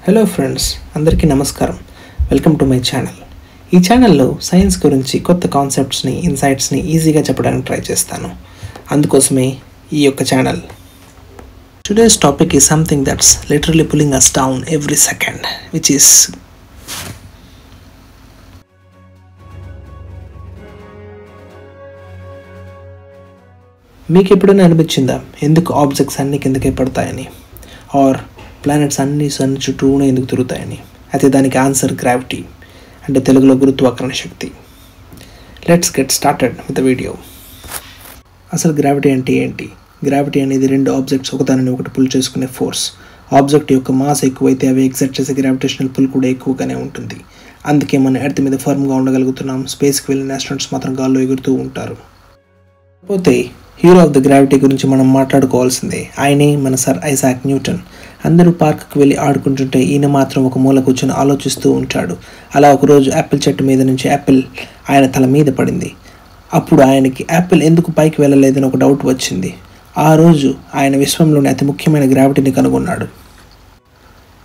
Hello friends, అందరికీ నమస్కారం. Welcome to my channel. ఈ ఛానల్లో సైన్స్ గురించి కొత్త కాన్సెప్ట్స్ని, ఇన్సైట్స్ని ఈజీగా చెప్పడానికి ట్రై చేస్తాను. అందుకోసమే ఈ యొక్క channel. Today's topic is something that's literally pulling us down every second, which is మీకు ఎప్పుడైనా అనిపించిందా ఎందుకు ఆబ్జెక్ట్స్ అన్నీ కిందకే పడతాయని, ఆర్ ప్లానెట్స్ అన్నీ సన్ చుట్టూనే ఎందుకు తిరుగుతాయని? అయితే దానికి ఆన్సర్ గ్రావిటీ, అంటే తెలుగులో గురుత్వాకర్షణ శక్తి. Let's get started with the video. అసలు గ్రావిటీ అంటే ఏంటి? గ్రావిటీ అనేది రెండు ఆబ్జెక్ట్స్ ఒకదానిని ఒకటి పుల్ చేసుకునే ఫోర్స్. ఆబ్జెక్ట్ యొక్క మాస్ ఎక్కువైతే అవి ఎగ్జర్ట్ చేసే గ్రావిటేషనల్ పుల్ కూడా ఎక్కువగానే ఉంటుంది. అందుకే మనం ఎర్త్ మీద ఫర్మ్గా ఉండగలుగుతున్నాం. స్పేస్కి వెళ్ళిన ఆస్ట్రోనాట్స్ మాత్రం గాల్లో ఎగురుతూ ఉంటారు. కాకపోతే హీరో ఆఫ్ ద గ్రావిటీ గురించి మనం మాట్లాడుకోవాల్సిందే. ఆయనే మన సర్ ఐజాక్ న్యూటన్. అందరూ పార్క్కి వెళ్ళి ఆడుకుంటుంటే ఈయన మాత్రం ఒక మూల కూర్చొని ఆలోచిస్తూ ఉంటాడు. అలా ఒకరోజు యాపిల్ చెట్టు మీద నుంచి యాపిల్ ఆయన తల మీద పడింది. అప్పుడు ఆయనకి యాపిల్ ఎందుకు పైకి వెళ్ళలేదని ఒక డౌట్ వచ్చింది. ఆ రోజు ఆయన విశ్వంలోని అతి ముఖ్యమైన గ్రావిటీని కనుగొన్నాడు.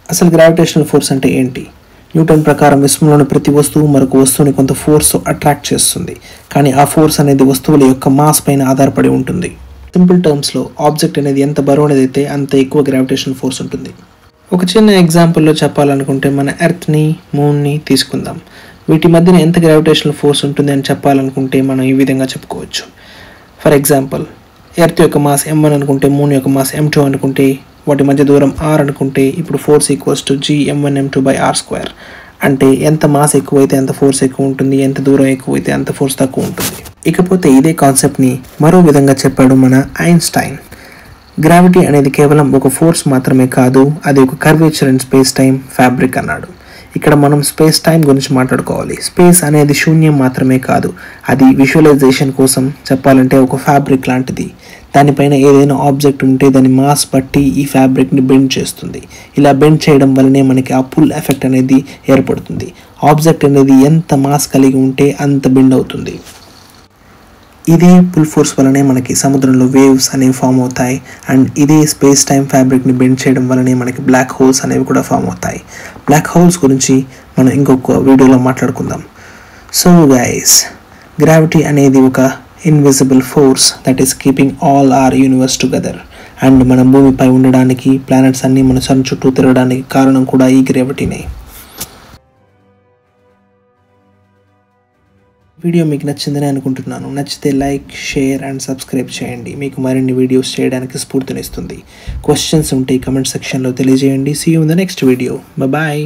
అసలు గ్రావిటేషనల్ ఫోర్స్ అంటే ఏంటి? న్యూటన్ ప్రకారం విశ్వంలోని ప్రతి వస్తువు మరొక వస్తువుని కొంత ఫోర్స్ అట్రాక్ట్ చేస్తుంది. కానీ ఆ ఫోర్స్ అనేది వస్తువుల యొక్క మాస్ పైన ఆధారపడి ఉంటుంది. సింపుల్ టర్మ్స్లో ఆబ్జెక్ట్ అనేది ఎంత బరువునేదైతే అంత ఎక్కువ గ్రావిటేషనల్ ఫోర్స్ ఉంటుంది. ఒక చిన్న ఎగ్జాంపుల్లో చెప్పాలనుకుంటే మన ఎర్త్ని, మూన్ని తీసుకుందాం. వీటి మధ్యన ఎంత గ్రావిటేషనల్ ఫోర్స్ ఉంటుంది అని చెప్పాలనుకుంటే మనం ఈ విధంగా చెప్పుకోవచ్చు. ఫర్ ఎగ్జాంపుల్, ఎర్త్ యొక్క మాస్ m1 అనుకుంటే, మూన్ యొక్క మాస్ m2 అనుకుంటే, వాటి మధ్య దూరం r అనుకుంటే, ఇప్పుడు ఫోర్స్ ఈక్వల్స్ టు Gm1m2/r². అంటే ఎంత మాస్ ఎక్కువైతే అంత ఫోర్స్ ఎక్కువ ఉంటుంది, ఎంత దూరం ఎక్కువైతే అంత ఫోర్స్ తక్కువ ఉంటుంది. ఇకపోతే ఇదే కాన్సెప్ట్ని మరో విధంగా చెప్పాడు మన ఐన్స్టైన్. గ్రావిటీ అనేది కేవలం ఒక ఫోర్స్ మాత్రమే కాదు, అది ఒక curvature and space time fabric అన్నాడు. ఇక్కడ మనం స్పేస్ టైం గురించి మాట్లాడుకోవాలి. స్పేస్ అనేది శూన్యం మాత్రమే కాదు, అది విజువలైజేషన్ కోసం చెప్పాలంటే ఒక ఫ్యాబ్రిక్ లాంటిది. దానిపైన ఏదైనా ఆబ్జెక్ట్ ఉంటే దాని మాస్ బట్టి ఈ ఫ్యాబ్రిక్ని బెండ్ చేస్తుంది. ఇలా బెండ్ చేయడం వల్లనే మనకి ఆ పుల్ ఎఫెక్ట్ అనేది ఏర్పడుతుంది. ఆబ్జెక్ట్ అనేది ఎంత మాస్ కలిగి ఉంటే అంత బెండ్ అవుతుంది. ఇదే పుల్ ఫోర్స్ వల్లనే మనకి సముద్రంలో వేవ్స్ అనేవి ఫామ్ అవుతాయి. అండ్ ఇదే స్పేస్ టైం ఫ్యాబ్రిక్ని బెండ్ చేయడం వల్లనే మనకి బ్లాక్ హోల్స్ అనేవి కూడా ఫామ్ అవుతాయి. బ్లాక్ హోల్స్ గురించి మనం ఇంకొక వీడియోలో మాట్లాడుకుందాం. సో గైస్, గ్రావిటీ అనేది ఒక invisible force that is keeping all our universe together. And మన భూమిపై ఉండడానికి, ప్లానెట్స్ అన్నీ మన సన్ చుట్టూ తిరగడానికి కారణం కూడా ఈ గ్రావిటీనే. వీడియో మీకు నచ్చిందని అనుకుంటున్నాను. నచ్చితే లైక్, షేర్ అండ్ సబ్స్క్రైబ్ చేయండి. మీకు మరిన్ని వీడియోస్ చేయడానికి స్ఫూర్తినిస్తుంది. క్వశ్చన్స్ ఉంటే కమెంట్ సెక్షన్లో తెలియజేయండి. See you in the next video. Bye.